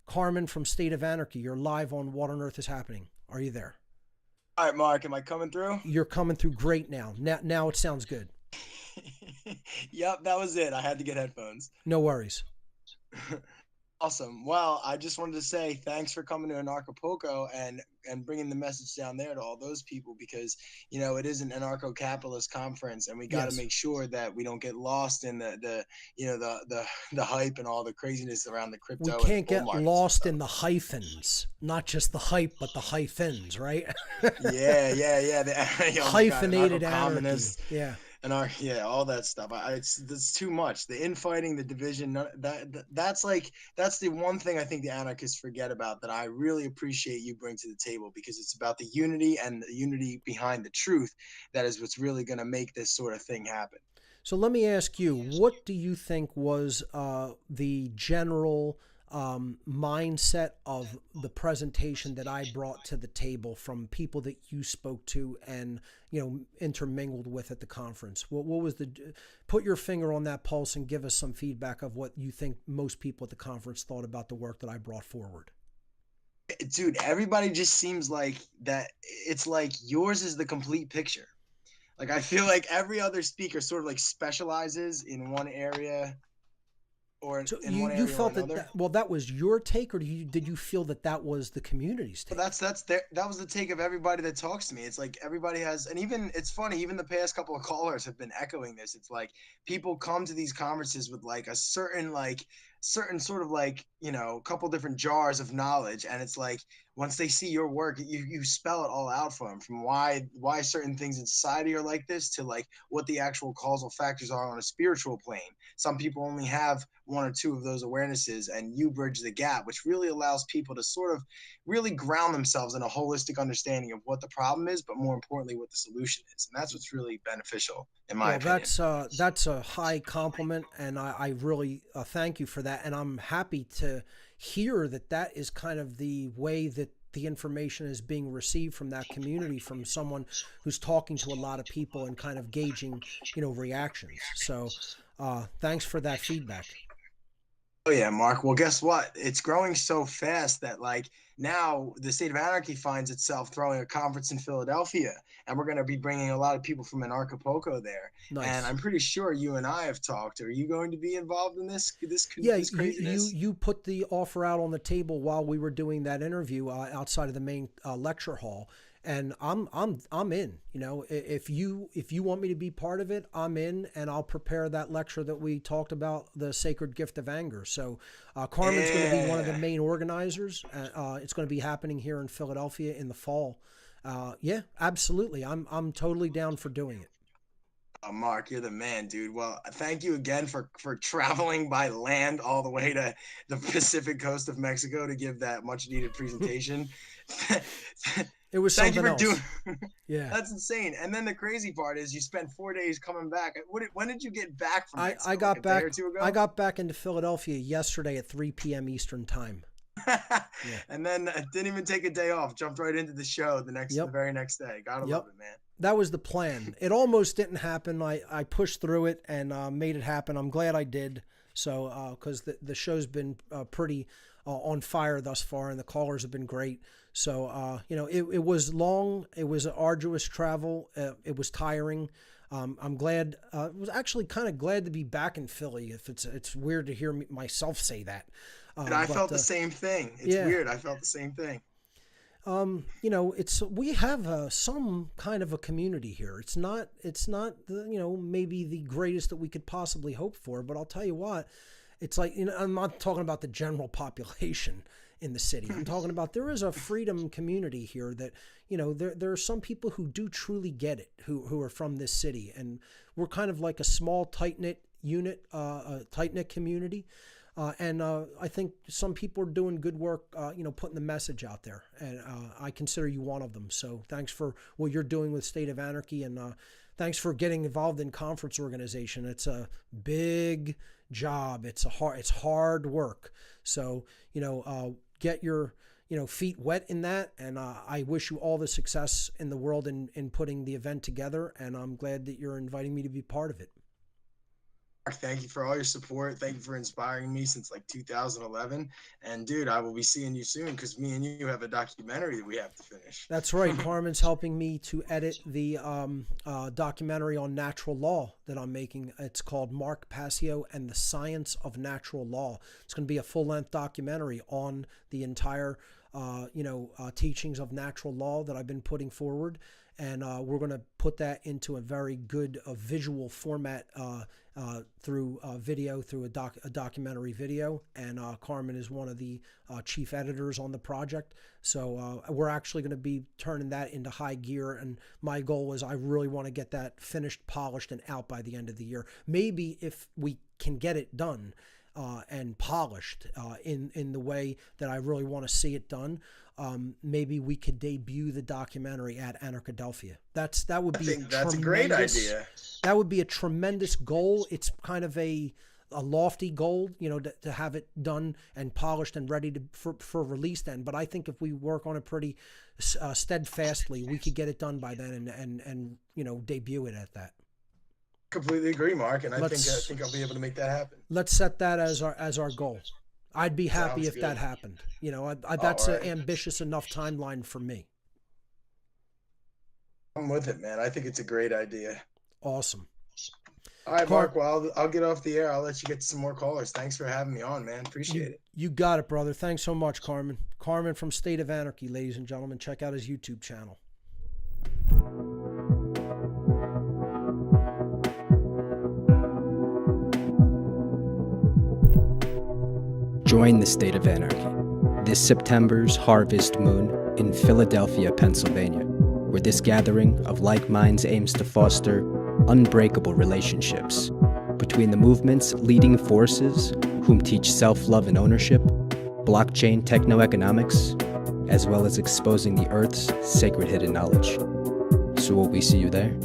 Carmen from State of Anarchy. You're live on What on Earth is Happening. Are you there? All right, Mark, am I coming through? You're coming through great now. Now it sounds good. Yep, that was it. I had to get headphones. No worries. Awesome. Well, I just wanted to say thanks for coming to Anarchapulco and bringing the message down there to all those people because it is an anarcho-capitalist conference and we got to Yes. make sure that we don't get lost in the hype and all the craziness around the We crypto and the can't bull get markets and lost stuff. in the hyphens. Not just the hype, but the hyphens, right? Yeah. Oh my God, Hyphenated anarchy. anarcho-communists. Yeah. Yeah, all that stuff. It's too much. The infighting, the division. That's the one thing I think the anarchists forget about that I really appreciate you bring to the table because it's about the unity and the unity behind the truth that is what's really going to make this sort of thing happen. So let me ask you, what do you think was the general mindset of the presentation that I brought to the table from people that you spoke to and intermingled with at the conference? What was the? Put your finger on that pulse and give us some feedback of what you think most people at the conference thought about the work that I brought forward. Dude, everybody just seems like that. It's like yours is the complete picture. Like I feel like every other speaker sort of like specializes in one area or So in one you area or felt that, another. well, that was your take, or did you feel that that was the community's But take? that was the take of everybody that talks to me. It's like everybody has, and even it's funny. Even the past couple of callers have been echoing this. It's like people come to these conferences with like a certain sort of like couple different jars of knowledge, and it's like once they see your work, you spell it all out for them from why certain things in society are like this to like what the actual causal factors are on a spiritual plane. Some people only have one or two of those awarenesses, and you bridge the gap, which really allows people to sort of really ground themselves in a holistic understanding of what the problem is, but more importantly, what the solution is. And that's what's really beneficial, in my Well, opinion. that's a high compliment, and I really thank you for that. And I'm happy to hear that that is kind of the way that the information is being received from that community, from someone who's talking to a lot of people and kind of gauging, reactions. So, thanks for that feedback. Oh yeah, Mark. Well, guess what? It's growing so fast that like now the State of Anarchy finds itself throwing a conference in Philadelphia, and we're going to be bringing a lot of people from Anarchapulco there. And Nice. I'm pretty sure you and I have talked. Are you going to be involved in Yeah, this craziness? you put the offer out on the table while we were doing that interview outside of the main lecture hall, and I'm in. If you want me to be part of it, I'm in, and I'll prepare that lecture that we talked about, the sacred gift of anger. So, Carmen's going to be one of the Yeah. main organizers. It's going to be happening here in Philadelphia in the fall. Yeah, absolutely. I'm totally down for doing it. Mark, you're the man, dude. Well, thank you again for traveling by land all the way to the Pacific coast of Mexico to give that much needed presentation. It was Thank you something for doing. else. Yeah. That's insane. And then the crazy part is you spent 4 days coming back. When did you get back from I Mexico? Like a got day or back two I ago? got back into Philadelphia yesterday at 3 p.m. Eastern time. Yeah. And then didn't even take a day off. Jumped right into the show the Yep. very next day. Gotta love Yep. it, man. That was the plan. It almost didn't happen. I pushed through it and made it happen. I'm glad I did. So, because the show's been pretty on fire thus far, and the callers have been great. So, it was long. It was an arduous travel. It was tiring. I'm glad. I was actually kind of glad to be back in Philly. If it's weird to hear myself say that, And I but felt the same thing. It's yeah. weird. I felt the same thing. It's we have some kind of a community here. It's not maybe the greatest that we could possibly hope for, but I'll tell you what, it's like, I'm not talking about the general population in the city. I'm talking about there is a freedom community here that, there are some people who do truly get it, who are from this city, and we're kind of like a small tight knit unit, a tight knit community. And I think some people are doing good work, putting the message out there. And I consider you one of them. So thanks for what you're doing with State of Anarchy. And thanks for getting involved in conference organization. It's a big job. It's hard work. So, get your, feet wet in that. And I wish you all the success in the world in putting the event together. And I'm glad that you're inviting me to be part of it. Thank you for all your support. Thank you for inspiring me since like 2011. And dude, I will be seeing you soon because me and you have a documentary that we have to finish. That's right. Carmen's helping me to edit the documentary on natural law that I'm making. It's called Mark Passio and the Science of Natural Law. It's going to be a full-length documentary on the entire teachings of natural law that I've been putting forward. And we're going to put that into a very good visual format through video, through a documentary video. And Carmen is one of the chief editors on the project. So we're actually going to be turning that into high gear. And my goal is I really want to get that finished, polished, and out by the end of the year. Maybe if we can get it done and polished in the way that I really want to see it done, maybe we could debut the documentary at Anarchadelphia. That would be that's a great idea. That would be a tremendous goal. It's kind of a lofty goal, to have it done and polished and ready for release then. But I think if we work on it pretty steadfastly, we could get it done by then and debut it at that. Completely agree, Mark, and I think I'll be able to make that happen. Let's set that as our goal. I'd be happy if that happened. That's an ambitious enough timeline for me. I'm with it, man. I think it's a great idea. Awesome. All right, Mark. Well, I'll get off the air. I'll let you get some more callers. Thanks for having me on, man. Appreciate it. You got it, brother. Thanks so much, Carmen. Carmen from State of Anarchy, ladies and gentlemen. Check out his YouTube channel. Join the State of Anarchy this September's Harvest Moon in Philadelphia, Pennsylvania, where this gathering of like minds aims to foster unbreakable relationships between the movement's leading forces, whom teach self-love and ownership, blockchain techno-economics, as well as exposing the Earth's sacred hidden knowledge. So will we see you there?